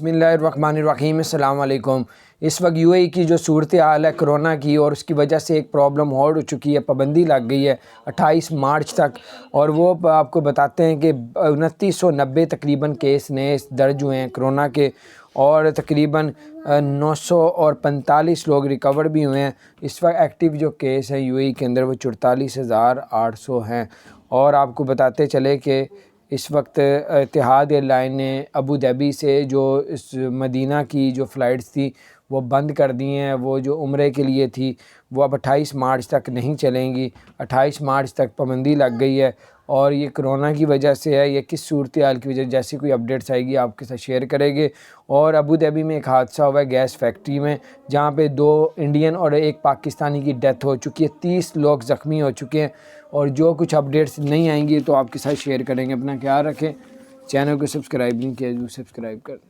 बिस्मिल्लाहिर्रहमानिर्रहीम। अस्सलाम वालेकुम। इस वक्त यूएई की जो सूरत हाल है कोरोना की, और उसकी वजह से एक प्रॉब्लम और हो चुकी है, पाबंदी लग गई है 28 मार्च तक। और वो आपको बताते हैं कि 2990 तकरीबन केस नए दर्ज हुए हैं कोरोना के, और तकरीबन 945 लोग रिकवर भी हुए हैं। इस वक्त एक्टिव जो केस हैं यूएई के अंदर वो 44,800 हैं। और आपको बताते चले कि इस वक्त इतिहाद एयरलाइन ने अबू धाबी से जो इस मदीना की जो फ़्लाइट्स थी वो बंद कर दी हैं। वो जो उम्रे के लिए थी वो अब 28 मार्च तक नहीं चलेंगी। 28 मार्च तक पाबंदी लग गई है, और ये कोरोना की वजह से है। ये किस सूरत हाल की वजह, जैसी कोई अपडेट्स आएगी आपके साथ शेयर करेंगे। और अबू धाबी में एक हादसा हुआ है गैस फैक्ट्री में, जहाँ पे 2 इंडियन और 1 पाकिस्तानी की डेथ हो चुकी है, 30 लोग ज़ख्मी हो चुके हैं। और जो कुछ अपडेट्स नहीं आएंगी तो आपके साथ शेयर करेंगे। अपना ख्याल रखें। चैनल को सब्सक्राइब नहीं किया, जो सब्सक्राइब कर